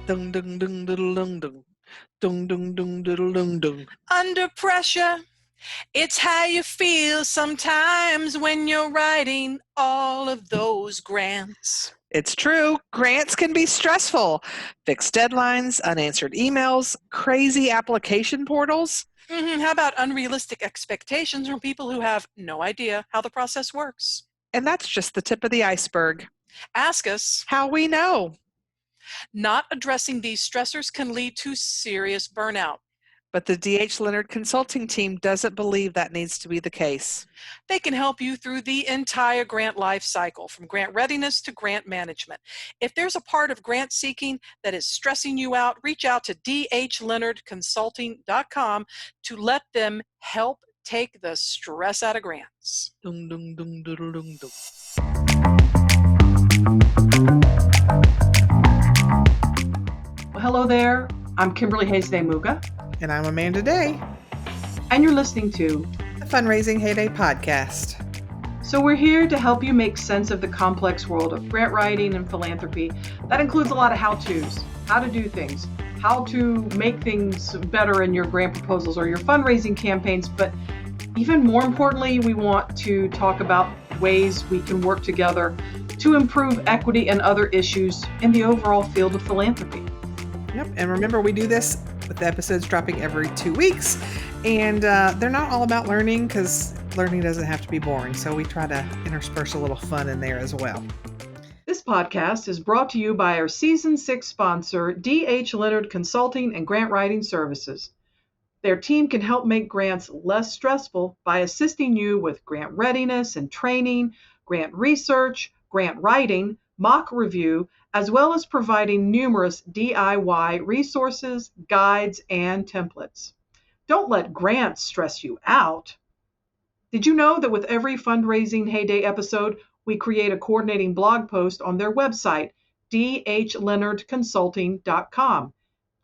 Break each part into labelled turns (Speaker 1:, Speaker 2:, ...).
Speaker 1: Dung dung dung diddle dung dung. Dung dung dung diddle dung dung.
Speaker 2: Under pressure, it's how you feel sometimes when you're writing all of those grants.
Speaker 1: It's true. Grants can be stressful. Fixed deadlines, unanswered emails, crazy application portals.
Speaker 2: How about unrealistic expectations from people who have no idea how the process works?
Speaker 1: And that's just the tip of the iceberg.
Speaker 2: Ask us.
Speaker 1: How we know.
Speaker 2: Not addressing these stressors can lead to serious burnout.
Speaker 1: But the D.H. Leonard Consulting team doesn't believe that needs to be the case.
Speaker 2: They can help you through the entire grant life cycle, from grant readiness to grant management. If there's a part of grant seeking that is stressing you out, reach out to dhleonardconsulting.com to let them help take the stress out of grants.
Speaker 1: Dung dung dung diddle dung dung.
Speaker 3: Well, hello there. I'm Kimberly Hayes-Muga.
Speaker 1: And I'm Amanda Day.
Speaker 3: And you're listening to
Speaker 1: the Fundraising Heyday podcast.
Speaker 3: So we're here to help you make sense of the complex world of grant writing and philanthropy. That includes a lot of how-tos, how to do things, how to make things better in your grant proposals or your fundraising campaigns. But even more importantly, we want to talk about ways we can work together to improve equity and other issues in the overall field of philanthropy.
Speaker 1: Yep, and remember, we do this with the episodes dropping every 2 weeks, and they're not all about learning, because learning doesn't have to be boring, so we try to intersperse a little fun in there as well.
Speaker 3: This podcast is brought to you by our Season 6 sponsor, D.H. Leonard Consulting and Grant Writing Services. Their team can help make grants less stressful by assisting you with grant readiness and training, grant research, grant writing, mock review, as well as providing numerous DIY resources, guides, and templates. Don't let grants stress you out. Did you know that with every Fundraising Heyday episode, we create a coordinating blog post on their website, dhleonardconsulting.com.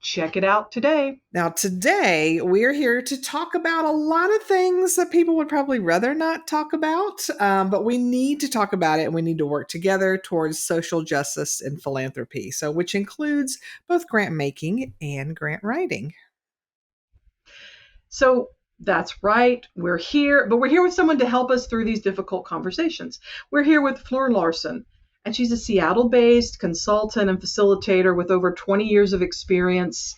Speaker 3: Check it out today.
Speaker 1: Now, today, we're here to talk about a lot of things that people would probably rather not talk about, but we need to talk about it, and we need to work together towards social justice and philanthropy, so which includes both grant making and grant writing.
Speaker 3: So that's right. We're here, but we're here with someone to help us through these difficult conversations. We're here with Fleur Larsen. And she's a Seattle-based consultant and facilitator with over 20 years of experience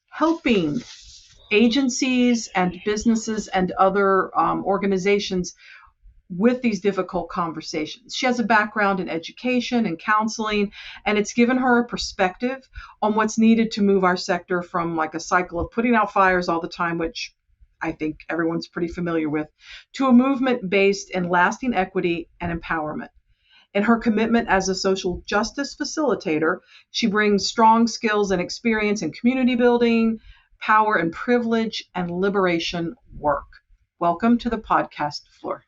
Speaker 3: helping agencies and businesses and other organizations with these difficult conversations. She has a background in education and counseling, and it's given her a perspective on what's needed to move our sector from like a cycle of putting out fires all the time, which I think everyone's pretty familiar with, to a movement based in lasting equity and empowerment. In her commitment as a social justice facilitator, she brings strong skills and experience in community building, power and privilege, and liberation work. Welcome to the podcast, Fleur.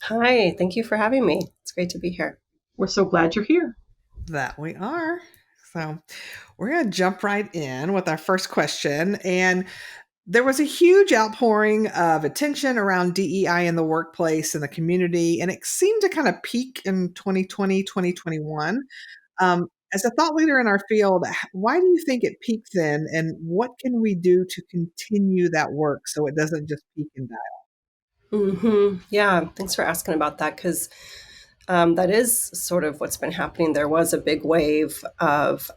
Speaker 4: Hi, thank you for having me. It's great to be here.
Speaker 3: We're so glad you're here.
Speaker 1: That we are. So we're going to jump right in with our first question. And there was a huge outpouring of attention around DEI in the workplace and the community, and it seemed to kind of peak in 2020, 2021. As a thought leader in our field, why do you think it peaked then, and what can we do to continue that work so it doesn't just peak and die?
Speaker 4: Yeah, thanks for asking about that, because that is sort of what's been happening. There was a big wave of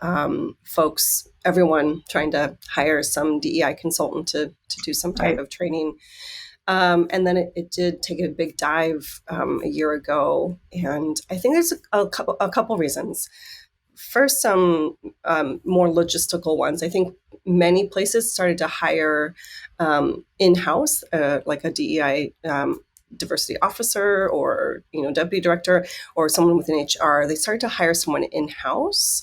Speaker 4: folks, everyone trying to hire some DEI consultant to do some type of training. And then it did take a big dive a year ago. And I think there's a couple reasons. First, some more logistical ones. I think many places started to hire in-house, like a DEI diversity officer or deputy director or someone within HR. They started to hire someone in-house,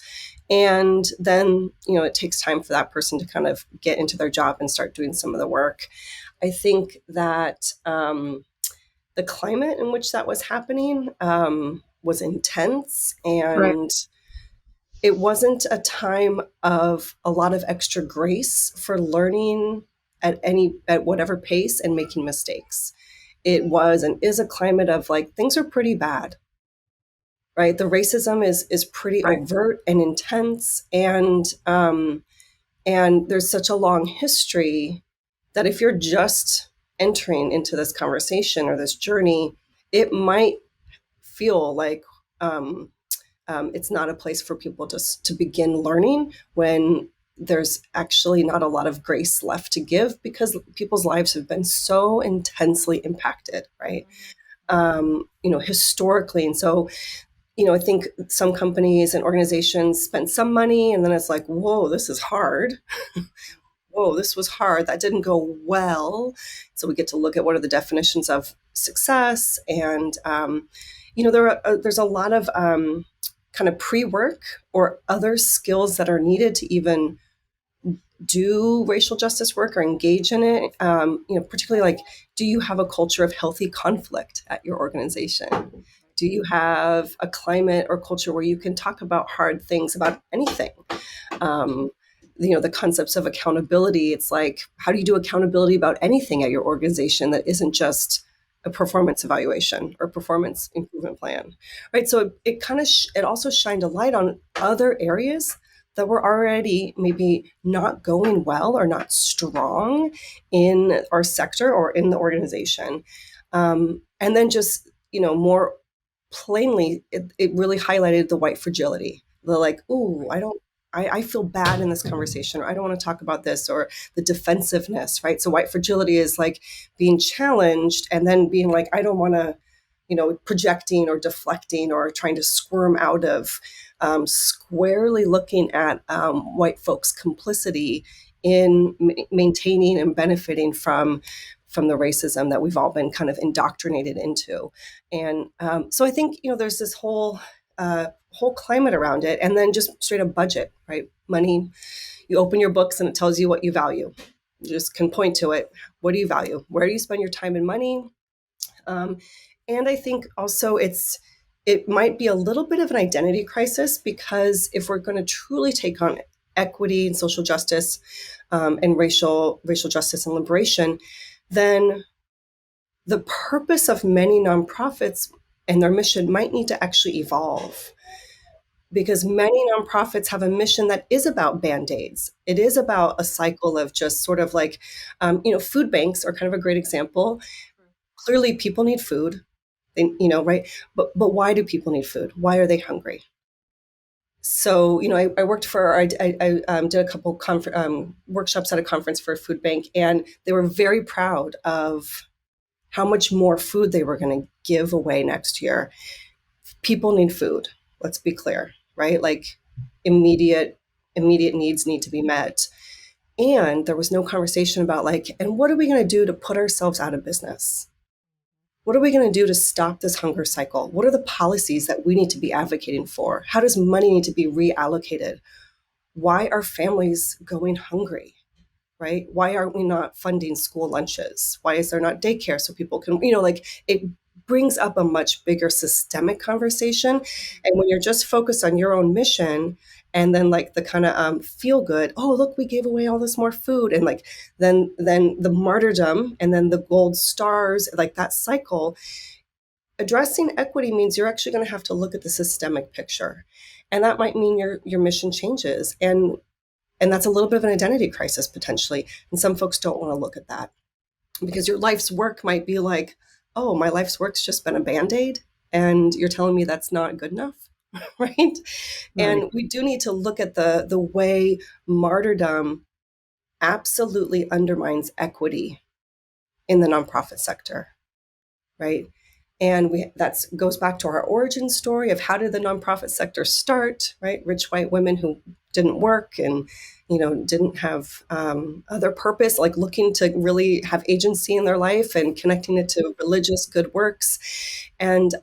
Speaker 4: and then it takes time for that person to kind of get into their job and start doing some of the work. I think that the climate in which that was happening was intense, and it wasn't a time of a lot of extra grace for learning at whatever pace and making mistakes. It was and is a climate of like, things are pretty bad. right? The racism is pretty
Speaker 3: Right.
Speaker 4: overt and intense, and there's such a long history that if you're just entering into this conversation or this journey, it might feel like it's not a place for people to begin learning when there's actually not a lot of grace left to give because people's lives have been so intensely impacted, right? Historically. And so, I think some companies and organizations spend some money and then it's like, whoa, this is hard. Whoa, this was hard. That didn't go well. So we get to look at what are the definitions of success. And, there's a lot of kind of pre-work or other skills that are needed to even do racial justice work or engage in it. Particularly like, do you have a culture of healthy conflict at your organization? Do you have a climate or culture where you can talk about hard things about anything? The concepts of accountability. It's like, how do you do accountability about anything at your organization that isn't just a performance evaluation or performance improvement plan, right? So it kind of it also shined a light on other areas that were already maybe not going well or not strong in our sector or in the organization. And then just, more plainly, it really highlighted the white fragility. The like, ooh, I feel bad in this conversation, or I don't want to talk about this, or the defensiveness, right? So white fragility is like being challenged and then being like, I don't want to, projecting or deflecting or trying to squirm out of, squarely looking at white folks' complicity in maintaining and benefiting from the racism that we've all been kind of indoctrinated into. And so I think, there's this whole climate around it, and then just straight up budget, right? Money, you open your books and it tells you what you value. You just can point to it. What do you value? Where do you spend your time and money? And I think also it might be a little bit of an identity crisis, because if we're going to truly take on equity and social justice and racial justice and liberation, then the purpose of many nonprofits and their mission might need to actually evolve, because many nonprofits have a mission that is about band-aids. It is about a cycle of just sort of like, food banks are kind of a great example. Clearly, people need food, right? But why do people need food? Why are they hungry? So, I worked I did a couple workshops at a conference for a food bank, and they were very proud of how much more food they were going to give away next year. People need food. Let's be clear, right? Like immediate needs need to be met. And there was no conversation about like, and what are we going to do to put ourselves out of business? What are we going to do to stop this hunger cycle? What are the policies that we need to be advocating for? How does money need to be reallocated? Why are families going hungry? Right? Why aren't we not funding school lunches? Why is there not daycare so people can, it brings up a much bigger systemic conversation. And when you're just focused on your own mission, and then like the kind of feel good, oh, look, we gave away all this more food. And like, then the martyrdom and then the gold stars, like that cycle. Addressing equity means you're actually going to have to look at the systemic picture. And that might mean your mission changes. And that's a little bit of an identity crisis potentially. And some folks don't want to look at that, because your life's work might be like, oh, my life's work's just been a Band-Aid, and you're telling me that's not good enough, right? And we do need to look at the way martyrdom absolutely undermines equity in the nonprofit sector, right? And that goes back to our origin story of how did the nonprofit sector start, right? Rich white women who didn't work and, didn't have other purpose, like looking to really have agency in their life and connecting it to religious good works. And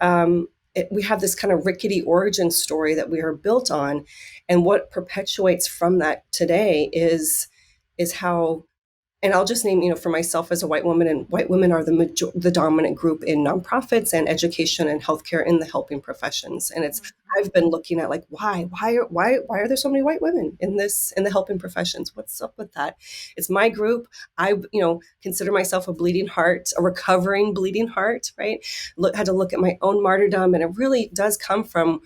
Speaker 4: we have this kind of rickety origin story that we are built on. And what perpetuates from that today is how, and I'll just name, for myself as a white woman, and white women are the dominant group in nonprofits and education and healthcare in the helping professions. And it's I've been looking at like, why are there so many white women in the helping professions? What's up with that? It's my group. I, consider myself a bleeding heart, a recovering bleeding heart, right? Had to look at my own martyrdom, and it really does come from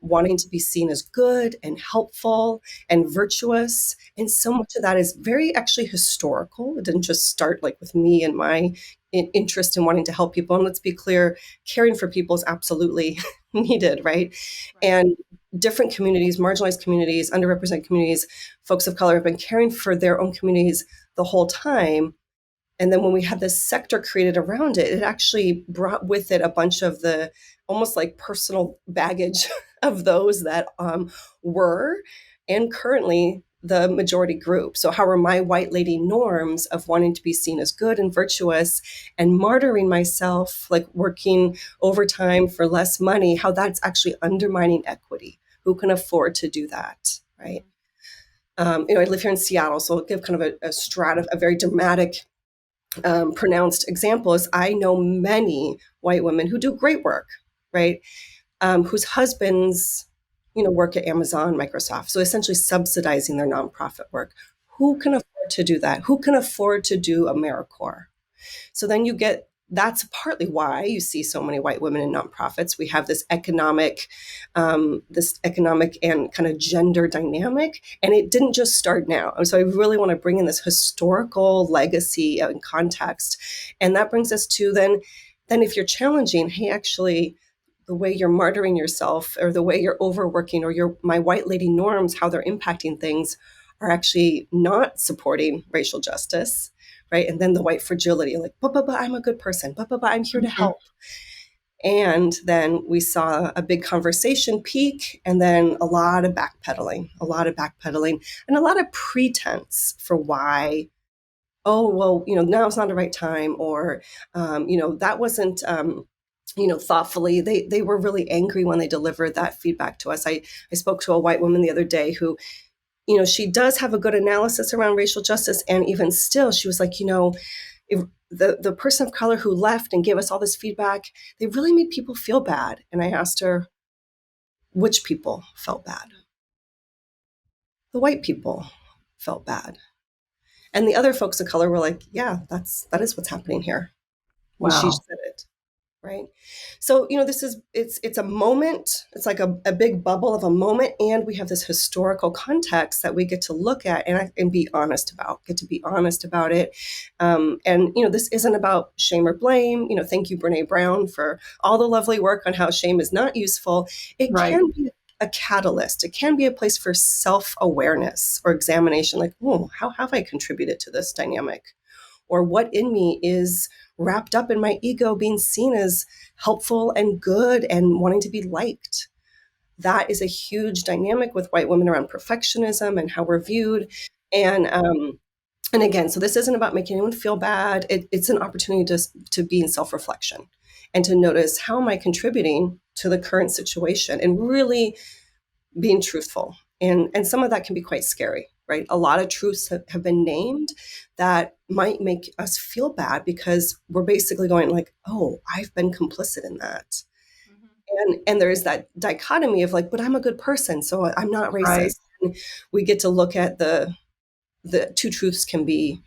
Speaker 4: wanting to be seen as good and helpful and virtuous. And so much of that is very actually historical. It didn't just start like with me and my interest in wanting to help people. And let's be clear, caring for people is absolutely needed, right? And different communities, marginalized communities, underrepresented communities, folks of color have been caring for their own communities the whole time. And then when we had this sector created around it, it actually brought with it a bunch of the almost like personal baggage of those that were and currently the majority group. So how are my white lady norms of wanting to be seen as good and virtuous and martyring myself, like working overtime for less money, how that's actually undermining equity? Who can afford to do that, right? I live here in Seattle, so I'll give kind of a very dramatic pronounced example is I know many white women who do great work, right? Whose husbands, work at Amazon, Microsoft. So essentially subsidizing their nonprofit work. Who can afford to do that? Who can afford to do AmeriCorps? So then that's partly why you see so many white women in nonprofits. We have this economic and kind of gender dynamic, and it didn't just start now. And so I really want to bring in this historical legacy and context, and that brings us to then if you're challenging, hey, actually, the way you're martyring yourself, or the way you're overworking, or my white lady norms, how they're impacting things, are actually not supporting racial justice. Right. And then the white fragility, like, but I'm a good person. But I'm here to help. And then we saw a big conversation peak, and then a lot of backpedaling, and a lot of pretense for why, oh, well, now's not the right time, or, that wasn't, thoughtfully. They were really angry when they delivered that feedback to us. I spoke to a white woman the other day who, she does have a good analysis around racial justice. And even still, she was like, if the person of color who left and gave us all this feedback, they really made people feel bad. And I asked her, which people felt bad? The white people felt bad. And the other folks of color were like, yeah, that is what's happening here. Wow. And she said it. Right. So, it's a moment. It's like a big bubble of a moment. And we have this historical context that we get to look at and be honest about, it. This isn't about shame or blame. Thank you, Brene Brown, for all the lovely work on how shame is not useful. It can be a catalyst. It can be a place for self-awareness or examination. Like, oh, how have I contributed to this dynamic? Or what in me is wrapped up in my ego being seen as helpful and good and wanting to be liked. That is a huge dynamic with white women around perfectionism and how we're viewed. And again, so this isn't about making anyone feel bad. It's an opportunity to be in self-reflection and to notice, how am I contributing to the current situation, and really being truthful. And some of that can be quite scary, right? A lot of truths have been named that might make us feel bad, because we're basically going like, oh, I've been complicit in that. And there is that dichotomy of like, but I'm a good person, so I'm not racist. Right. And we get to look at the two truths can be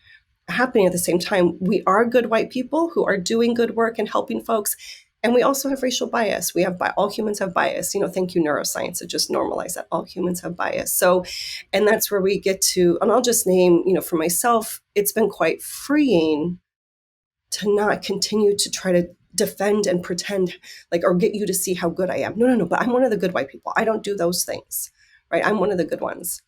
Speaker 4: happening at the same time. We are good white people who are doing good work and helping folks. And we also have racial bias. All humans have bias. Thank you, neuroscience. It just normalized that all humans have bias. So, and that's where we get to, and I'll just name, for myself, it's been quite freeing to not continue to try to defend and pretend like, or get you to see how good I am. No, but I'm one of the good white people. I don't do those things, right? I'm one of the good ones.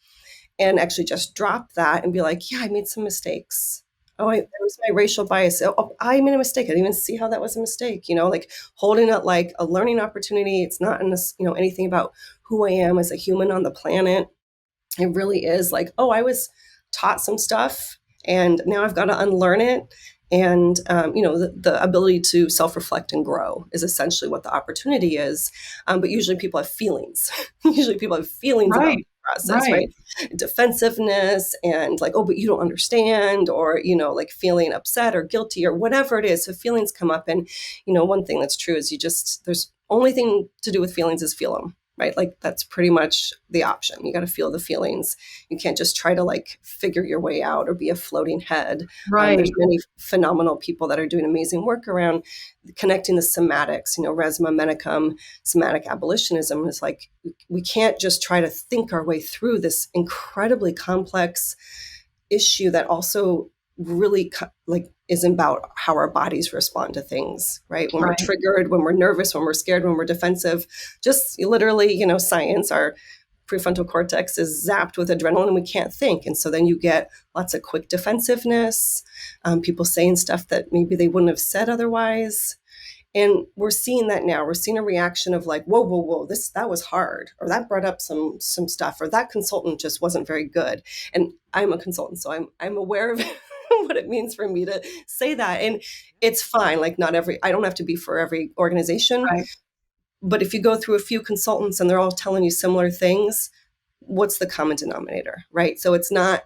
Speaker 4: And actually just drop that and be like, yeah, I made some mistakes. Oh, that was my racial bias. Oh, I made a mistake. I didn't even see how that was a mistake. Like holding it like a learning opportunity. It's not anything about who I am as a human on the planet. It really is like, oh, I was taught some stuff and now I've got to unlearn it. And, the ability to self-reflect and grow is essentially what the opportunity is. But usually people have feelings. About the process, right? Defensiveness and like, oh, but you don't understand, or, like feeling upset or guilty or whatever it is. So feelings come up. And, one thing that's true is only thing to do with feelings is feel them, right? Like that's pretty much the option. You got to feel the feelings. You can't just try to like figure your way out or be a floating head.
Speaker 3: Right.
Speaker 4: There's many phenomenal people that are doing amazing work around connecting the somatics, Resma, Menachem, somatic abolitionism is like, we can't just try to think our way through this incredibly complex issue that also really like is about how our bodies respond to things, right? When we're triggered, when we're nervous, when we're scared, when we're defensive, just literally, science, our prefrontal cortex is zapped with adrenaline and we can't think. And so then you get lots of quick defensiveness, people saying stuff that maybe they wouldn't have said otherwise. And we're seeing that now. We're seeing a reaction of like, whoa, whoa, whoa, that was hard, or that brought up some stuff, or that consultant just wasn't very good. And I'm a consultant, so I'm aware of what it means for me to say that. And it's fine. Like I don't have to be for every organization.
Speaker 3: Right.
Speaker 4: But if you go through a few consultants and they're all telling you similar things, what's the common denominator, right? So it's not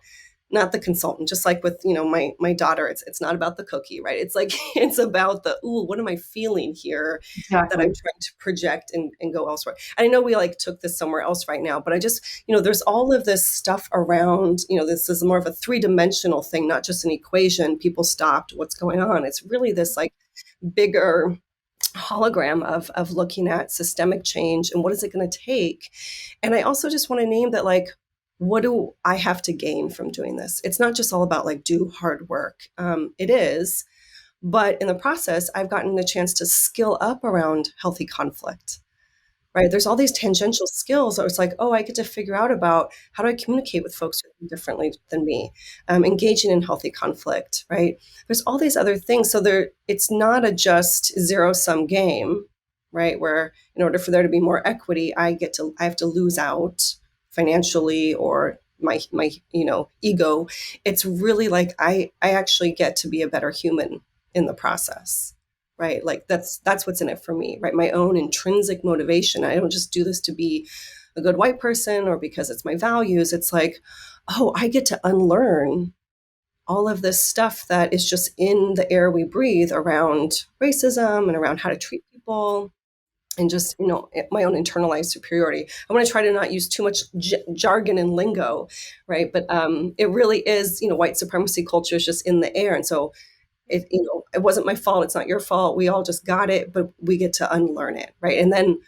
Speaker 4: the consultant, just like with, my daughter, it's not about the cookie, right? It's like, it's about what am I feeling here that I'm trying to project and go elsewhere. And I know we like took this somewhere else right now, but I just, there's all of this stuff around, this is more of a 3-dimensional thing, not just an equation. People stopped, what's going on? It's really this like bigger hologram of looking at systemic change and what is it going to take. And I also just want to name that, like, what do I have to gain from doing this? It's not just all about like do hard work. It is, but in the process, I've gotten the chance to skill up around healthy conflict, right? There's all these tangential skills that it's like, oh, I get to figure out about how do I communicate with folks who think differently than me, engaging in healthy conflict, right? There's all these other things. So it's not a just zero-sum game, right? Where in order for there to be more equity, I have to lose out financially or my ego. It's really like I actually get to be a better human in the process, right? Like that's what's in it for me, right? My own intrinsic motivation. I don't just do this to be a good white person or because it's my values. It's like, oh, I get to unlearn all of this stuff that is just in the air we breathe around racism and around how to treat people. And just, my own internalized superiority. I want to try to not use too much jargon and lingo, right? But it really is, white supremacy culture is just in the air. And so it wasn't my fault. It's not your fault. We all just got it, but we get to unlearn it, right? And then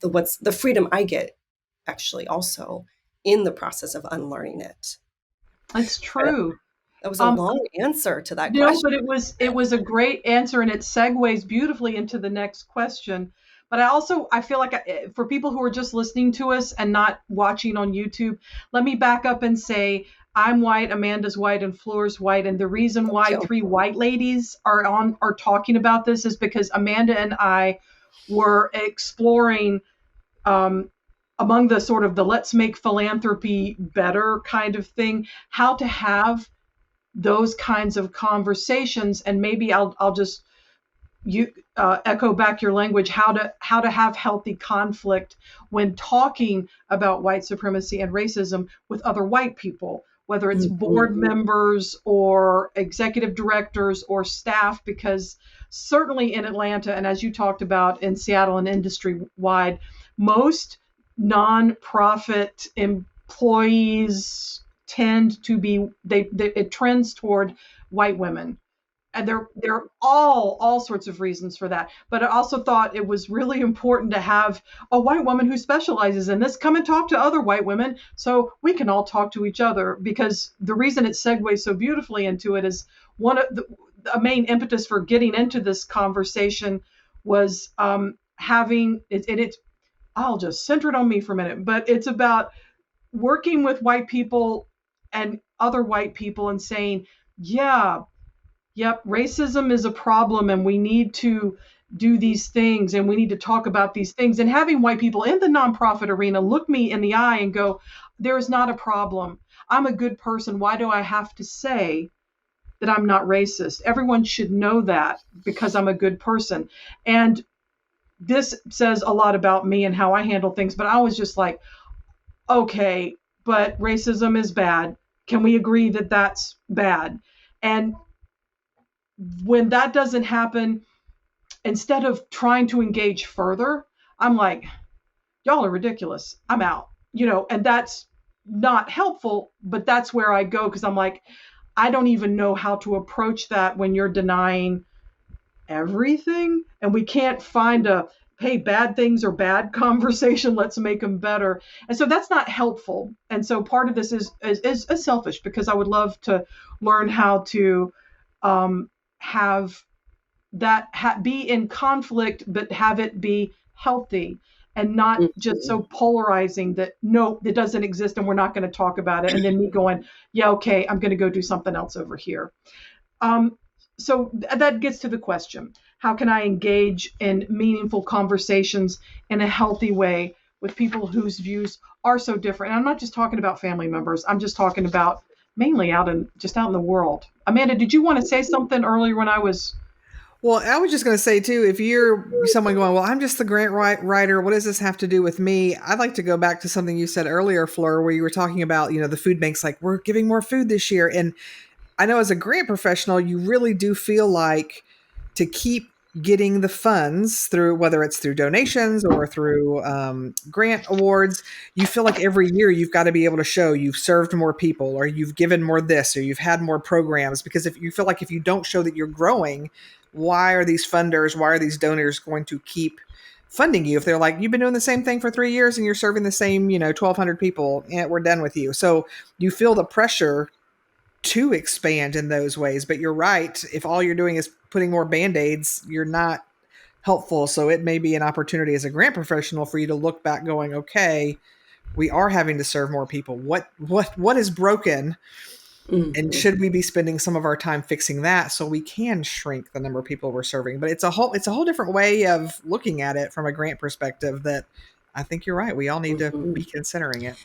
Speaker 4: the freedom I get actually also in the process of unlearning it.
Speaker 3: That's true.
Speaker 4: That was a long answer to that question.
Speaker 3: No, but it was a great answer, and it segues beautifully into the next question. But I feel like for people who are just listening to us and not watching on YouTube, let me back up and say I'm white, Amanda's white, and Fleur's white. And the reason why 3 white ladies are talking about this is because Amanda and I were exploring among the sort of the let's make philanthropy better kind of thing, how to have those kinds of conversations. And maybe I'll just echo back your language, how to have healthy conflict when talking about white supremacy and racism with other white people, whether it's board members or executive directors or staff, because certainly in Atlanta, and as you talked about in Seattle and industry wide, most nonprofit employees tend to be, it trends toward white women. And there are all sorts of reasons for that. But I also thought it was really important to have a white woman who specializes in this come and talk to other white women so we can all talk to each other. Because the reason it segues so beautifully into it is one of the main impetus for getting into this conversation was having it. And it's, I'll just center it on me for a minute, but it's about working with white people and other white people and saying, yeah, yep, racism is a problem and we need to do these things and we need to talk about these things. And having white people in the nonprofit arena look me in the eye and go, there is not a problem. I'm a good person. Why do I have to say that I'm not racist? Everyone should know that because I'm a good person. And this says a lot about me and how I handle things. But I was just like, okay, but racism is bad. Can we agree that that's bad? And when that doesn't happen, instead of trying to engage further, I'm like, y'all are ridiculous. I'm out, and that's not helpful, but that's where I go because I'm like, I don't even know how to approach that when you're denying everything and we can't find a hey, bad things are bad conversation, let's make them better. And so that's not helpful. And so part of this is selfish because I would love to learn how to have that be in conflict but have it be healthy and not just
Speaker 4: Mhm.
Speaker 3: so polarizing that no, it doesn't exist and we're not going to talk about it, and then me going, yeah, okay, I'm going to go do something else over here. um, so that gets to the question: how can I engage in meaningful conversations in a healthy way with people whose views are so different? And I'm not just talking about family members. I'm just talking about mainly out in the world. Amanda, did you want to say something earlier when I was?
Speaker 1: Well, I was just going to say too, if you're someone going, well, I'm just the grant writer. What does this have to do with me? I'd like to go back to something you said earlier, Fleur, where you were talking about, the food banks, like we're giving more food this year. And I know as a grant professional, you really do feel like to keep getting the funds through, whether it's through donations or through grant awards, you feel like every year you've got to be able to show you've served more people or you've given more this or you've had more programs. Because if you feel like if you don't show that you're growing, why are these funders, why are these donors going to keep funding you if they're like, you've been doing the same thing for 3 years and you're serving the same 1,200 people and we're done with you. So you feel the pressure to expand in those ways. But you're right. If all you're doing is putting more band-aids, you're not helpful. So it may be an opportunity as a grant professional for you to look back going, okay, we are having to serve more people. What is broken? And
Speaker 4: Mhm.
Speaker 1: should we be spending some of our time fixing that so we can shrink the number of people we're serving? But it's a whole different way of looking at it from a grant perspective that I think you're right. We all need to
Speaker 4: Mhm.
Speaker 1: be considering it.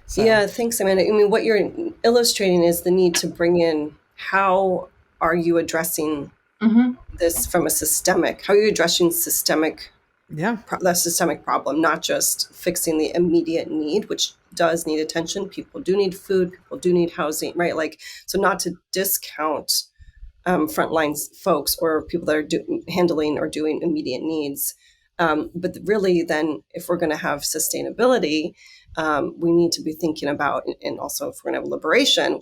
Speaker 1: So
Speaker 4: Yeah, thanks, Amanda. I mean, what you're illustrating is the need to bring in how are you addressing
Speaker 3: Mm-hmm.
Speaker 4: this from a systemic, how are you addressing
Speaker 1: yeah.
Speaker 4: the systemic problem, not just fixing the immediate need, which does need attention. People do need food, people do need housing, right? Like, so not to discount frontline folks or people that are handling or doing immediate needs. But really, then, if we're going to have sustainability, we need to be thinking about, and also if we're going to have liberation,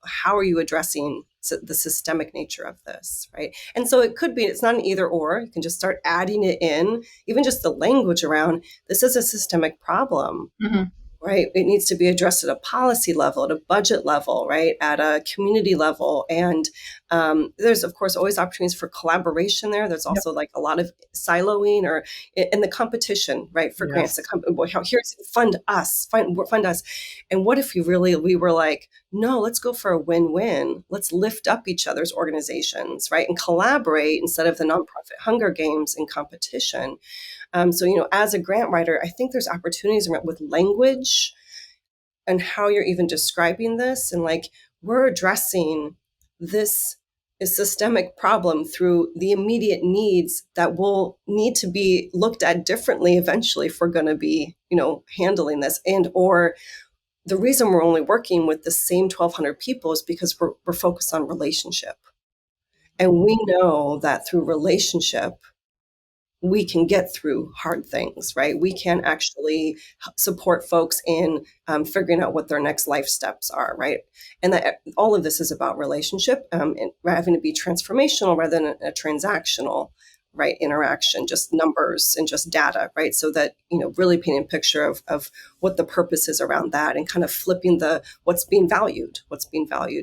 Speaker 4: how are you addressing the systemic nature of this, right? And so it could be, it's not an either or. You can just start adding it in, even just the language around this is a systemic problem,
Speaker 3: Mm-hmm.
Speaker 4: right? It needs to be addressed at a policy level, at a budget level, right? At a community level. And there's, of course, always opportunities for collaboration there. There's
Speaker 1: Yep.
Speaker 4: also like a lot of siloing or in the competition, right? For grants,
Speaker 1: Yes.
Speaker 4: here's fund us. And what if we were like, no, let's go for a win-win. Let's lift up each other's organizations, right? And collaborate instead of the nonprofit Hunger Games in competition. So, as a grant writer, I think there's opportunities with language and how you're even describing this. And like, we're addressing this is systemic problem through the immediate needs that will need to be looked at differently eventually if we're going to be, handling this. And or the reason we're only working with the same 1,200 people is because we're focused on relationship. And we know that through relationship, we can get through hard things, right? We can actually support folks in figuring out what their next life steps are, right? And that all of this is about relationship and having to be transformational rather than a transactional, right? Interaction, just numbers and just data, right? So that, really painting a picture of what the purpose is around that and kind of flipping what's being valued,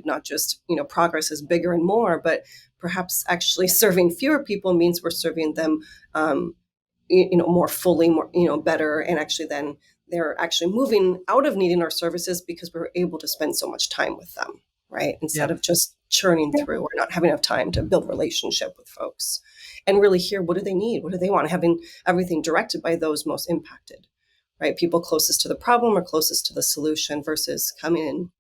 Speaker 4: not just, progress is bigger and more, but perhaps actually serving fewer people means we're serving them um, more fully, more, better. And actually then they're actually moving out of needing our services because we're able to spend so much time with them, right? Instead
Speaker 1: Yep.
Speaker 4: of just churning through or not having enough time to build relationship with folks and really hear what do they need? What do they want? Having everything directed by those most impacted, right? People closest to the problem or closest to the solution versus coming in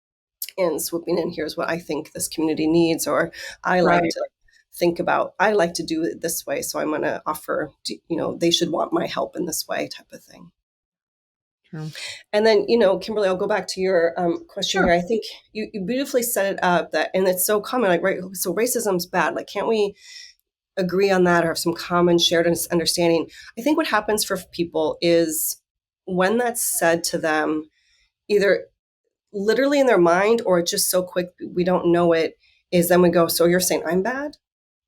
Speaker 4: and swooping in. Here's what I think this community needs, or I like
Speaker 3: Right.
Speaker 4: to I like to do it this way. So I'm going to offer, they should want my help in this way type of thing.
Speaker 1: True.
Speaker 4: And then, Kimberly, I'll go back to your question here.
Speaker 1: Sure.
Speaker 4: I think you beautifully set it up and it's so common, like, right. So racism's bad. Like, can't we agree on that or have some common shared understanding. I think what happens for people is when that's said to them, either literally in their mind or just so quick we don't know it, is then we go, so you're saying I'm bad?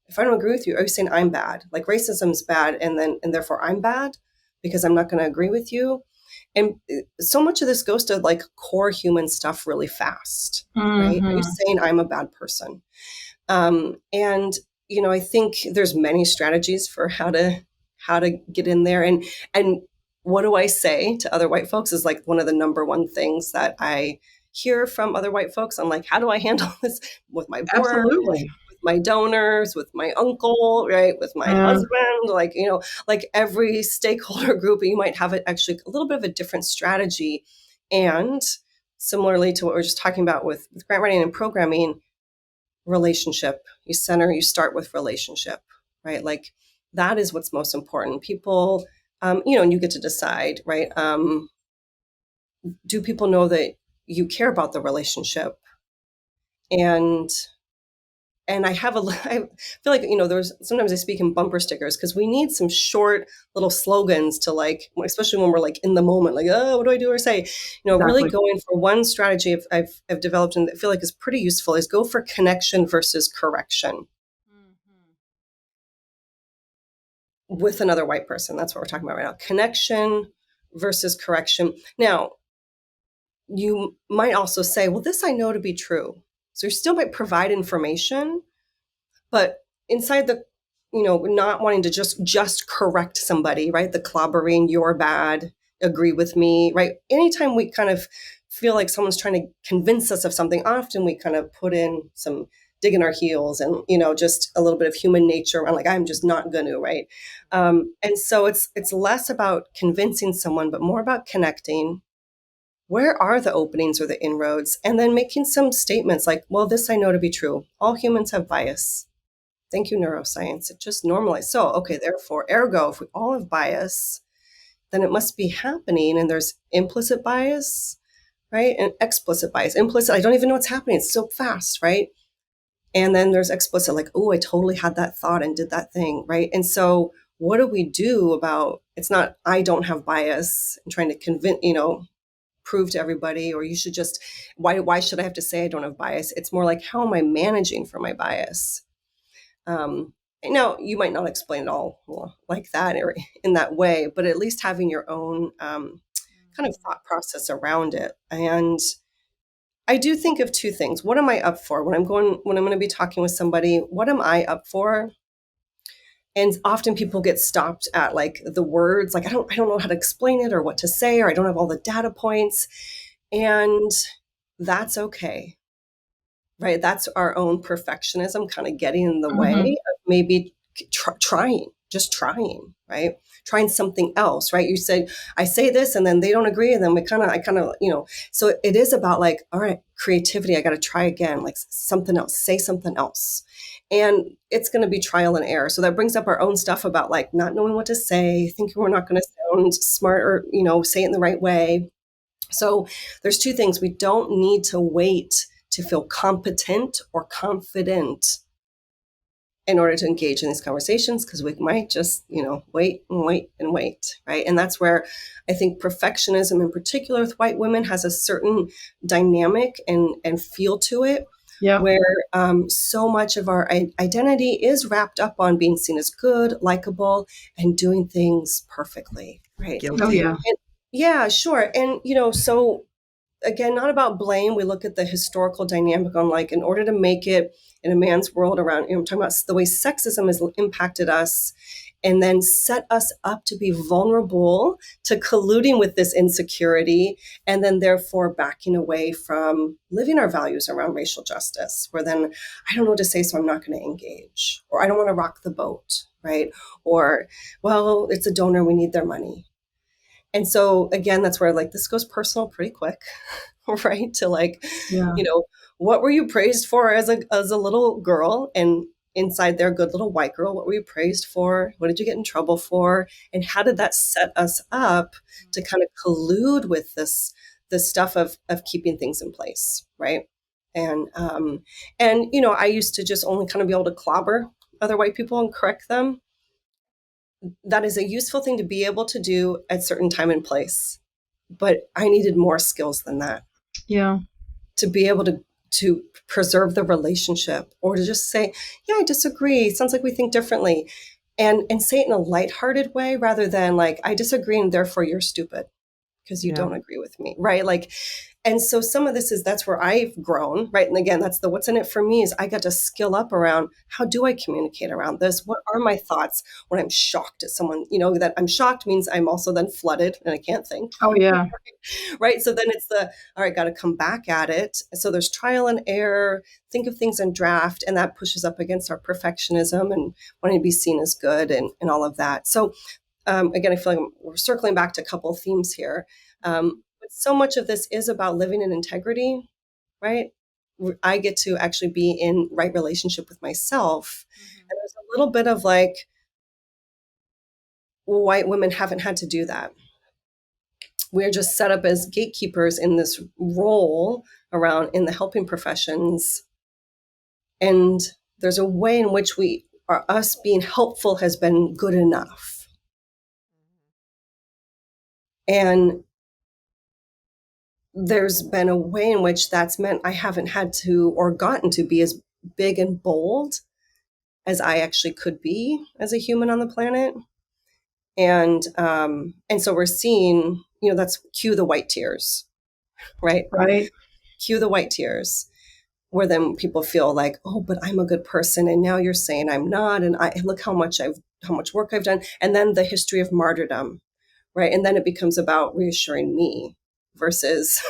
Speaker 4: If I don't agree with you, are you saying I'm bad? Like racism's bad and therefore I'm bad because I'm not going to agree with you? And so much of this goes to like core human stuff really fast, right? Are you saying I'm a bad person? And I think there's many strategies for how to get in there. And what do I say to other white folks is like one of the number one things that I hear from other white folks. I'm like, how do I handle this with my board,
Speaker 3: Absolutely.
Speaker 4: with my donors, with my uncle, right, with my husband, like every stakeholder group, you might have actually a little bit of a different strategy. And similarly to what we are just talking about with grant writing and programming, relationship. You start with relationship, right? Like that is what's most important. People, and you get to decide, right? Do people know that you care about the relationship? And I feel like, there's sometimes I speak in bumper stickers because we need some short little slogans to like, especially when we're like in the moment, like, oh, what do I do or say? Really
Speaker 3: Exactly.
Speaker 4: going for one strategy I've developed and I feel like is pretty useful is go for connection versus correction with another white person. That's what we're talking about right now. Connection versus correction. Now, you might also say, well, this I know to be true. So you still might provide information, but inside the, not wanting to just correct somebody, right? The clobbering, you're bad, agree with me, right? Anytime we kind of feel like someone's trying to convince us of something, often we kind of put in some dig in our heels and, just a little bit of human nature. I'm like, I'm just not going to, right? And so it's less about convincing someone, but more about connecting. Where are the openings or the inroads? And then making some statements like, well, this I know to be true. All humans have bias. Thank you, neuroscience. It just normalized. So, okay, therefore, ergo, if we all have bias, then it must be happening. And there's implicit bias, right? And explicit bias. Implicit, I don't even know what's happening. It's so fast, right? And then there's explicit, like, oh, I totally had that thought and did that thing, right? And so what do we do about, it's not, I don't have bias and trying to convince, prove to everybody, or you should just, why should I have to say I don't have bias? It's more like, how am I managing for my bias? Now, you might not explain it all like that or in that way, but at least having your own kind of thought process around it. And I do think of two things. What am I up for when I'm going to be talking with somebody? What am I up for? And often people get stopped at like the words, like I don't know how to explain it or what to say, or I don't have all the data points. And that's okay. Right? That's our own perfectionism kind of getting in the way of maybe trying, right? Trying something else, right? You said, I say this and then they don't agree. And then I kind of, so it is about like, all right, creativity. I got to try again, like something else, say something else. And it's going to be trial and error. So that brings up our own stuff about like not knowing what to say, thinking we're not going to sound smart or, say it in the right way. So there's two things. We don't need to wait to feel competent or confident in order to engage in these conversations, because we might just, wait and wait and wait, right? And that's where I think perfectionism in particular with white women has a certain dynamic and feel to it, where so much of our identity is wrapped up on being seen as good, likable, and doing things perfectly, right?
Speaker 1: Guilty.
Speaker 3: Oh, yeah.
Speaker 4: And, yeah, sure. And, so again, not about blame. We look at the historical dynamic on like, in order to make it in a man's world around, I'm talking about the way sexism has impacted us and then set us up to be vulnerable to colluding with this insecurity and then therefore backing away from living our values around racial justice, where then I don't know what to say, so I'm not going to engage, or I don't want to rock the boat, right? Or, well, it's a donor, we need their money. And so again, that's where like this goes personal pretty quick, right? To like, what were you praised for as a little girl? And inside there, good little white girl, what were you praised for? What did you get in trouble for? And how did that set us up to kind of collude with this stuff of keeping things in place, right? And I used to just only kind of be able to clobber other white people and correct them, that is a useful thing to be able to do at certain time and place. But I needed more skills than that
Speaker 3: Yeah.
Speaker 4: to be able to preserve the relationship, or to just say, yeah, I disagree. Sounds like we think differently. And say it in a lighthearted way rather than like, I disagree and therefore you're stupid because you
Speaker 1: Yeah.
Speaker 4: don't agree with me. Right. Like, and so some of this is, that's where I've grown. Right. And again, that's the, what's in it for me is I got to skill up around how do I communicate around this? What are my thoughts when I'm shocked at someone, that I'm shocked means I'm also then flooded and I can't think.
Speaker 3: Oh, yeah.
Speaker 4: Right. So then it's the, all right, got to come back at it. So there's trial and error, think of things in draft, and that pushes up against our perfectionism and wanting to be seen as good and all of that. So again, I feel like we're circling back to a couple of themes here. But so much of this is about living in integrity, right? I get to actually be in right relationship with myself. And there's a little bit of like, white women haven't had to do that. We're just set up as gatekeepers in this role around in the helping professions. And there's a way in which us being helpful has been good enough. And there's been a way in which that's meant I haven't had to or gotten to be as big and bold as I actually could be as a human on the planet. And so we're seeing, that's cue the white tears, right?
Speaker 3: Right.
Speaker 4: Cue the white tears, where then people feel like, oh, but I'm a good person, and now you're saying I'm not, and I look how much work I've done, and then the history of martyrdom, right? And then it becomes about reassuring me versus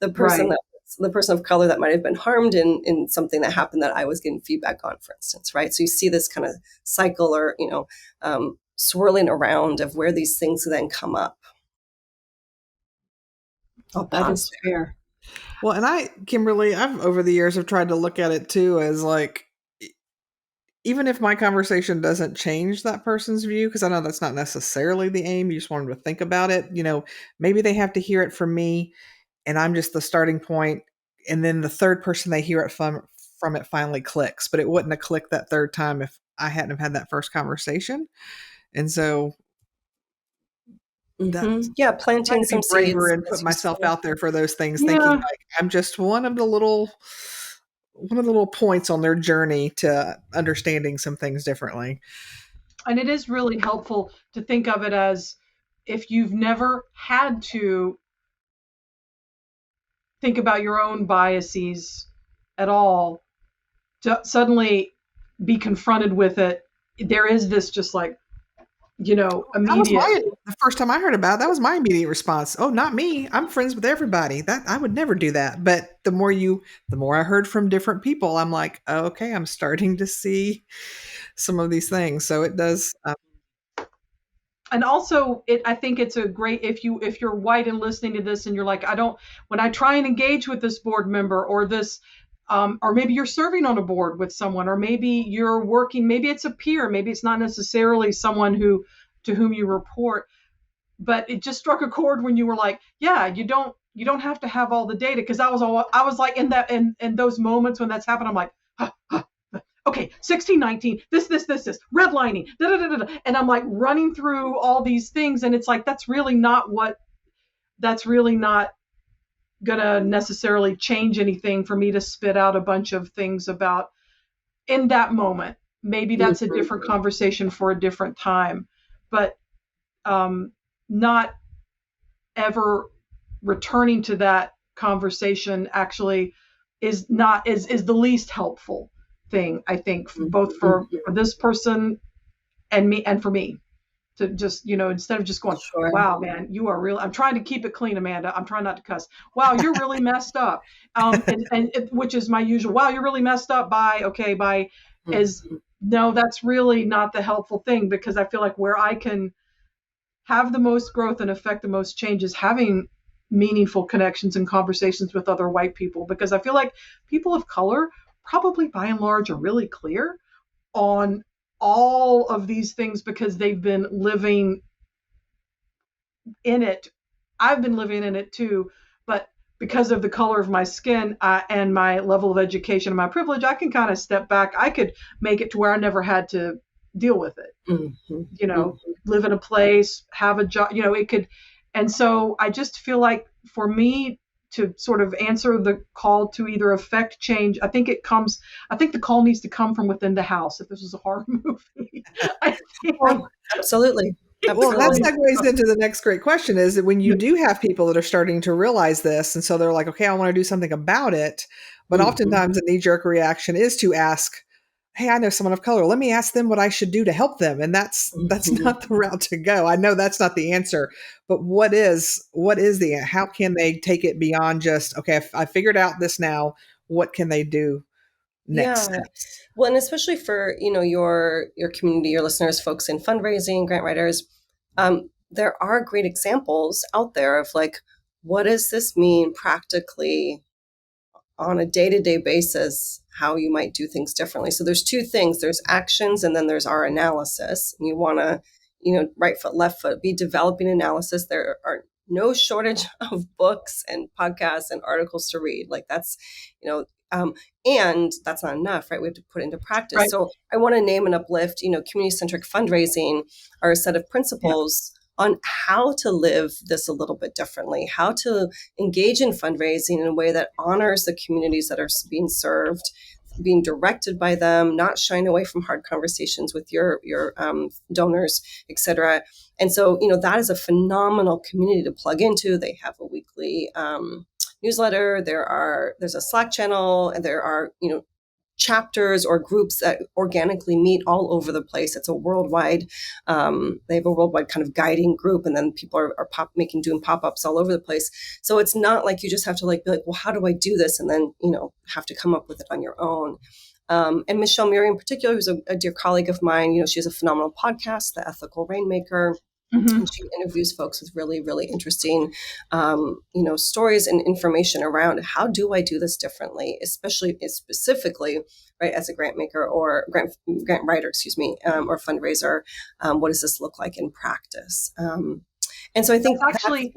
Speaker 4: the person
Speaker 3: Right.
Speaker 4: the person of color that might have been harmed in something that happened that I was getting feedback on, for instance, right? So you see this kind of cycle or swirling around of where these things then come up.
Speaker 3: That is fair.
Speaker 1: Well, and Kimberly, I've over the years have tried to look at it too as like, even if my conversation doesn't change that person's view, because I know that's not necessarily the aim, you just want them to think about it, maybe they have to hear it from me and I'm just the starting point, and then the third person they hear it from it finally clicks, but it wouldn't have clicked that third time if I hadn't have had that first conversation. And so that's
Speaker 4: Yeah,
Speaker 1: I'm trying
Speaker 4: planting
Speaker 1: to be
Speaker 4: some
Speaker 1: braver
Speaker 4: seeds.
Speaker 1: and put myself out there for those things, thinking
Speaker 3: Yeah.
Speaker 1: like I'm just one of the little points on their journey to understanding some things differently.
Speaker 3: And it is really helpful to think of it as if you've never had to think about your own biases at all, to suddenly be confronted with it, there is this just like,
Speaker 1: That was
Speaker 3: immediate.
Speaker 1: the first time I heard about it, that was my immediate response. Oh, not me. I'm friends with everybody. That I would never do that. But the more I heard from different people, I'm like, oh, okay, I'm starting to see some of these things. So it does.
Speaker 3: And also I think it's a great, if you're white and listening to this and you're like, when I try and engage with this board member or this, or maybe you're serving on a board with someone, or maybe you're working, maybe it's a peer, maybe it's not necessarily someone to whom you report, but it just struck a chord when you were like, yeah, you don't have to have all the data. Because I was like in those moments when that's happened, I'm like, okay, 1619, this, redlining, da, da, da, da, and I'm like running through all these things, and it's like that's really not gonna necessarily change anything for me to spit out a bunch of things about in that moment. Maybe that's a different conversation for a different time, but not ever returning to that conversation actually is the least helpful thing, I think, both for this person and me, and for me, to just, instead of just going,
Speaker 4: Sure.
Speaker 3: wow, man, you are real. I'm trying to keep it clean, Amanda. I'm trying not to cuss. Wow, you're really messed up. Which is my usual. Wow, you're really messed up. Bye. Okay, bye. Is no, that's really not the helpful thing, because I feel like where I can have the most growth and affect the most change is having meaningful connections and conversations with other white people, because I feel like people of color probably by and large are really clear on all of these things because they've been living in it. I've been living in it too, but because of the color of my skin and my level of education and my privilege, I can kind of step back. I could make it to where I never had to deal with it.
Speaker 4: Mm-hmm.
Speaker 3: You know, live in a place, have a job, you know, it could. And so I just feel like for me to sort of answer the call to either affect change, I think the call needs to come from within the house. If this was a horror movie, I think.
Speaker 4: Oh, absolutely.
Speaker 1: Well, that
Speaker 4: Absolutely.
Speaker 1: segues into the next great question is that when you do have people that are starting to realize this, and so they're like, okay, I want to do something about it. But oftentimes a knee-jerk reaction is to ask, hey, I know someone of color. Let me ask them what I should do to help them. And that's not the route to go. I know that's not the answer, but what is how can they take it beyond just, okay, I figured out this now. What can they do next
Speaker 4: Yeah.
Speaker 1: steps?
Speaker 4: Well, and especially for, your community, your listeners, folks in fundraising, grant writers, there are great examples out there of like, what does this mean practically on a day-to-day basis, how you might do things differently. So there's two things. There's actions and then there's our analysis. And you want to, right foot, left foot, be developing analysis. There are no shortage of books and podcasts and articles to read. Like that's, and that's not enough, right? We have to put it into practice.
Speaker 3: Right.
Speaker 4: So I want to name and uplift, community-centric fundraising are a set of principles on how to live this a little bit differently, how to engage in fundraising in a way that honors the communities that are being served, being directed by them, not shying away from hard conversations with your donors, et cetera. And so, that is a phenomenal community to plug into. They have a weekly newsletter. There's a Slack channel, and there are, chapters or groups that organically meet all over the place. It's a worldwide, they have a worldwide kind of guiding group, and then people are doing pop-ups all over the place. So it's not like you just have to be like, well, how do I do this? And then, have to come up with it on your own. And Michelle Murray in particular, who's a dear colleague of mine, she has a phenomenal podcast, The Ethical Rainmaker. And she interviews folks with really, really interesting, stories and information around how do I do this differently, specifically, right, as a grant maker or grant writer, or fundraiser. What does this look like in practice? And so I think
Speaker 3: actually,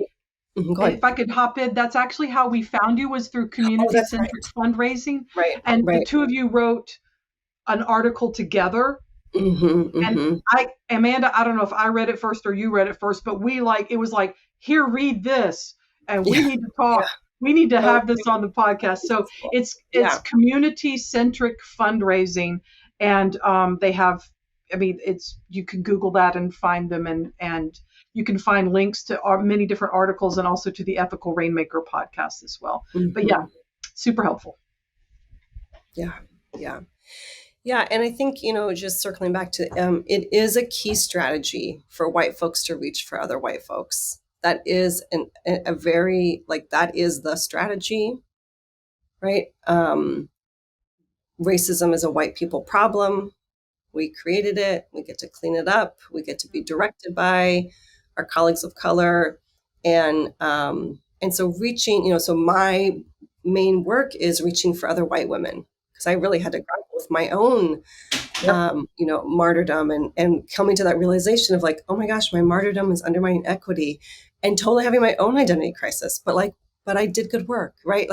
Speaker 3: if I could hop in, that's actually how we found you, was through community-centric fundraising.
Speaker 4: Right.
Speaker 3: And the two of you wrote an article together. And Amanda, I don't know if I read it first or you read it first, but it was like, here, read this, and we need to talk. Yeah. We need to have this on the podcast. So it's community-centric fundraising, and they have, you can Google that and find them, and you can find links to many different articles and also to the Ethical Rainmaker podcast as well. But yeah, super helpful.
Speaker 4: Yeah. Yeah, and I think, just circling back to, it is a key strategy for white folks to reach for other white folks. That is a very, that is the strategy, right? Racism is a white people problem. We created it. We get to clean it up. We get to be directed by our colleagues of color. And so reaching, so my main work is reaching for other white women, because I really had to grapple with my own, martyrdom and coming to that realization of oh my gosh, my martyrdom is undermining equity, and totally having my own identity crisis. But I did good work, right?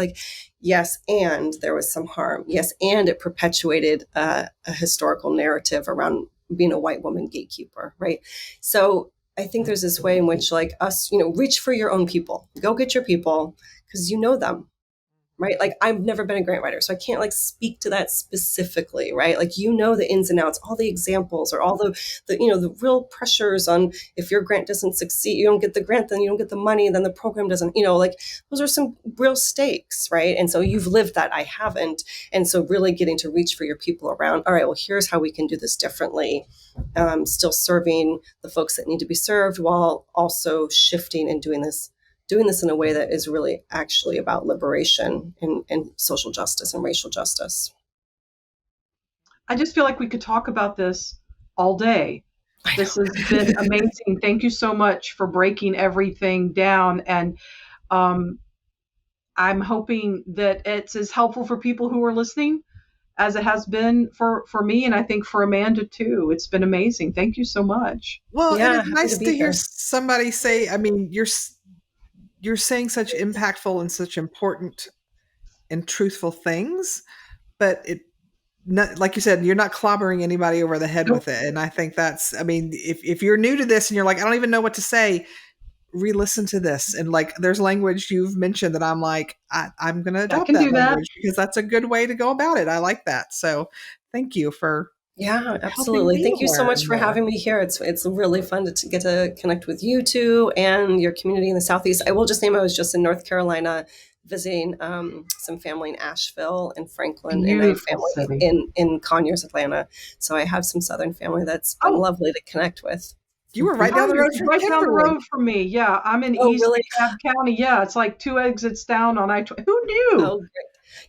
Speaker 4: Yes, and there was some harm. Yes, and it perpetuated a historical narrative around being a white woman gatekeeper, right? So I think there's this way in which us, reach for your own people. Go get your people, because you know them. Right? I've never been a grant writer, so I can't speak to that specifically, right? The ins and outs, all the examples, or all the the real pressures on, if your grant doesn't succeed, you don't get the grant, then you don't get the money, then the program doesn't, those are some real stakes, right? And so you've lived that, I haven't. And so really getting to reach for your people around, all right, well, here's how we can do this differently, still serving the folks that need to be served, while also shifting and doing this in a way that is really actually about liberation and social justice and racial justice.
Speaker 3: I just feel like we could talk about this all day. This has been amazing. Thank you so much for breaking everything down. And I'm hoping that it's as helpful for people who are listening as it has been for me, and I think for Amanda too. It's been amazing. Thank you so much.
Speaker 1: Well, and it's nice to hear somebody say, you're saying such impactful and such important and truthful things, but not, like you said, you're not clobbering anybody over the head
Speaker 3: Nope.
Speaker 1: with it. And I think that's, I mean, if you're new to this and you're like, I don't even know what to say, re-listen to this. And like, there's language you've mentioned that I'm like, I'm going to
Speaker 3: I
Speaker 1: adopt
Speaker 3: can
Speaker 1: that
Speaker 3: do that.
Speaker 1: language because that's a good way to go about it. I like that. So thank you for
Speaker 4: Yeah,
Speaker 1: helping
Speaker 4: absolutely.
Speaker 1: me
Speaker 4: Thank you so much
Speaker 1: learn
Speaker 4: for
Speaker 1: more.
Speaker 4: having me here. It's really fun to get to connect with you two and your community in the Southeast. I will just name I was just in North Carolina visiting some family in Asheville and Franklin, and I have
Speaker 3: Beautiful
Speaker 4: family
Speaker 3: city.
Speaker 4: in Conyers, Atlanta. So I have some Southern family that's been
Speaker 3: Oh,
Speaker 4: lovely to connect with.
Speaker 1: You were right down the road
Speaker 3: Conyers,
Speaker 1: from
Speaker 3: right down the
Speaker 1: Kimberly.
Speaker 3: road from me. Yeah, I'm in
Speaker 4: Oh,
Speaker 3: East
Speaker 4: really?
Speaker 3: DeKalb County. Yeah, it's like 2 exits down on I-20. Who knew?
Speaker 4: Oh, great.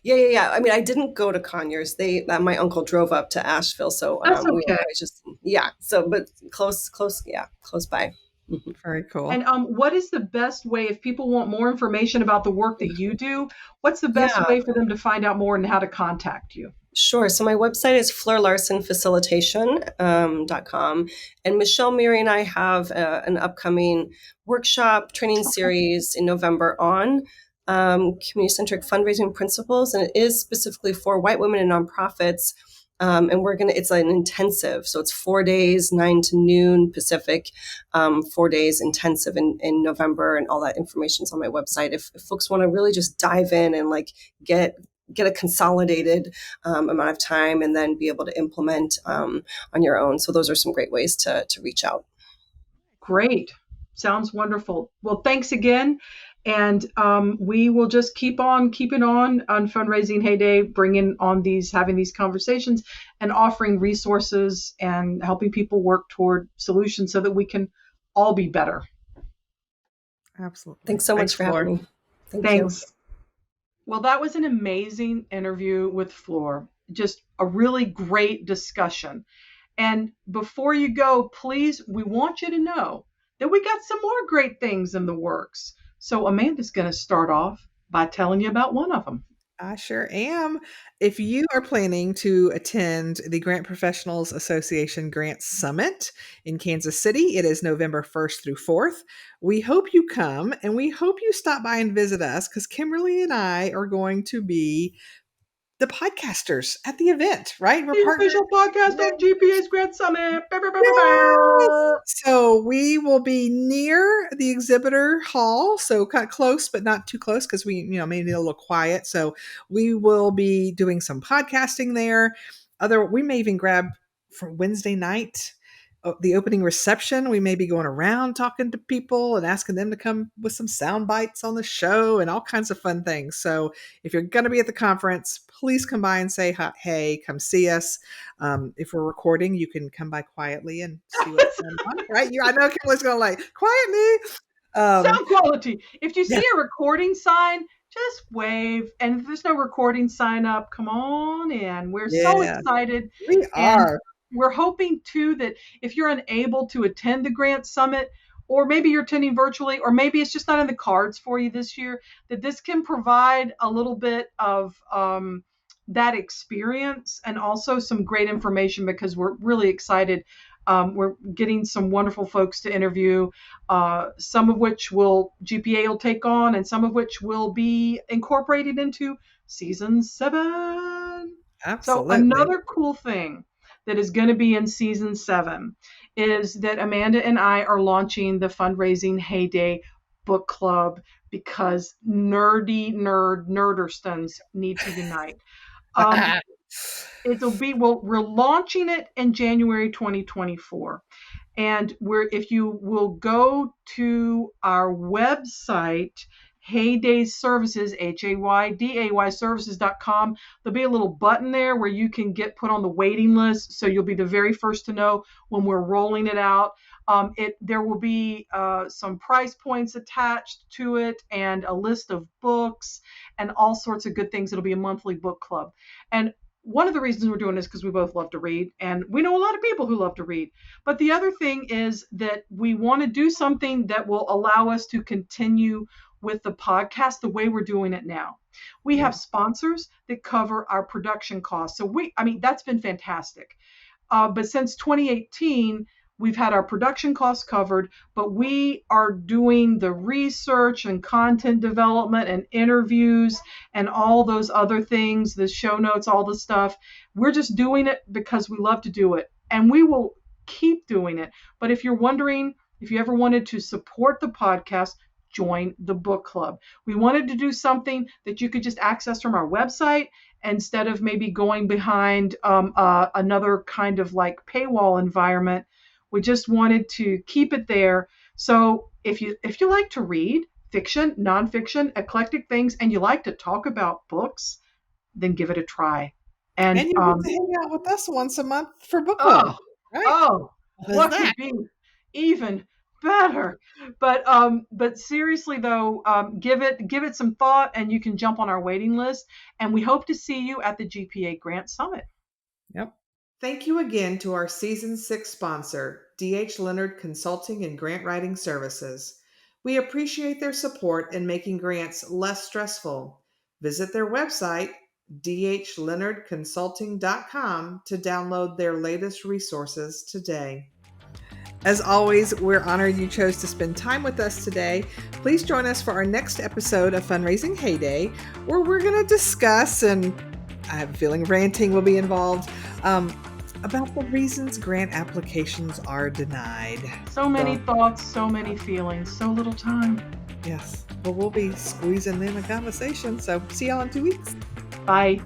Speaker 4: Yeah. I mean, I didn't go to Conyers. My uncle drove up to Asheville, so
Speaker 3: That's
Speaker 4: we were
Speaker 3: okay.
Speaker 4: always just yeah. So, but close, yeah, close by. Mhm.
Speaker 1: Very cool.
Speaker 3: And what is the best way if people want more information about the work that you do? What's the best
Speaker 4: Yeah.
Speaker 3: way for them to find out more and how to contact you?
Speaker 4: Sure. So my website is fleurlarsenfacilitation.com. And Michelle, Mary, and I have an upcoming workshop training series in November on community-centric fundraising principles. And it is specifically for white women and nonprofits. And it's an intensive. So it's 4 days, 9 to noon Pacific, 4 days intensive in November. And all that information is on my website. If folks want to really just dive in and like get a consolidated amount of time and then be able to implement on your own. So those are some great ways to reach out.
Speaker 3: Great. Sounds wonderful. Well, thanks again. And we will just keep on keeping on Fundraising Heyday, having these conversations and offering resources and helping people work toward solutions so that we can all be better.
Speaker 1: Absolutely.
Speaker 4: Thanks so much for having me. Thank you.
Speaker 3: Thanks. Well, that was an amazing interview with Fleur. Just a really great discussion. And before you go, please, we want you to know that we got some more great things in the works. So Amanda's going to start off by telling you about one of them.
Speaker 1: I sure am. If you are planning to attend the Grant Professionals Association Grant Summit in Kansas City, it is November 1st through 4th. We hope you come and we hope you stop by and visit us because Kimberly and I are going to be the podcasters at the event, right? We're
Speaker 3: The
Speaker 1: partners.
Speaker 3: official podcast of GPA's Grant Summit.
Speaker 1: Yes. So we will be near the exhibitor hall, so kind of close, but not too close because we, may need a little quiet. So we will be doing some podcasting there. We may even grab for Wednesday night the opening reception. We may be going around talking to people and asking them to come with some sound bites on the show and all kinds of fun things. So if you're going to be at the conference, please come by and say hi, hey, come see us. If we're recording, you can come by quietly and see what's going on, right? I know Kimberly's going to like, quiet me.
Speaker 3: Sound quality. If you
Speaker 1: Yeah.
Speaker 3: see a recording sign, just wave. And if there's no recording sign up, come on in. We're so
Speaker 1: Yeah,
Speaker 3: excited.
Speaker 1: we
Speaker 3: And
Speaker 1: are.
Speaker 3: we're hoping too that if you're unable to attend the Grant Summit, or maybe you're attending virtually, or maybe it's just not in the cards for you this year, that this can provide a little bit of that experience and also some great information because we're really excited. We're getting some wonderful folks to interview, some of which GPA will take on, and some of which will be incorporated into season 7. So
Speaker 1: Absolutely.
Speaker 3: another cool thing that is going to be in season 7 is that Amanda and I are launching the Fundraising Heyday book club because nerderstons need to unite. We're launching it in January 2024. And if you will go to our website, Heyday Services, HAYDAY services.com, there'll be a little button there where you can get put on the waiting list. So you'll be the very first to know when we're rolling it out. There will be some price points attached to it and a list of books and all sorts of good things. It'll be a monthly book club. And one of the reasons we're doing this is because we both love to read, and we know a lot of people who love to read. But the other thing is that we want to do something that will allow us to continue with the podcast the way we're doing it now. We have sponsors that cover our production costs. So that's been fantastic. But since 2018, We've had our production costs covered, but we are doing the research and content development and interviews and all those other things, the show notes, all the stuff. We're just doing it because we love to do it, and we will keep doing it. But if you're wondering, if you ever wanted to support the podcast, join the book club. We wanted to do something that you could just access from our website instead of maybe going behind another kind of like paywall environment. We just wanted to keep it there. So if you like to read fiction, nonfiction, eclectic things, and you like to talk about books, then give it a try.
Speaker 1: And
Speaker 3: And
Speaker 1: you get to hang out with us once a month for book club,
Speaker 3: oh,
Speaker 1: right?
Speaker 3: oh,
Speaker 1: What is
Speaker 3: what
Speaker 1: that?
Speaker 3: could be even better? But seriously though, give it some thought, and you can jump on our waiting list. And we hope to see you at the GPA Grant Summit.
Speaker 1: Yep. Thank you again to our Season 6 sponsor, D.H. Leonard Consulting and Grant Writing Services. We appreciate their support in making grants less stressful. Visit their website, dhleonardconsulting.com, to download their latest resources today. As always, we're honored you chose to spend time with us today. Please join us for our next episode of Fundraising Heyday, where we're going to discuss, and I have a feeling ranting will be involved, about the reasons grant applications are denied.
Speaker 3: So many thoughts, so many feelings, so little time.
Speaker 1: Yes, but we'll be squeezing in a conversation. So see y'all in 2 weeks.
Speaker 3: Bye.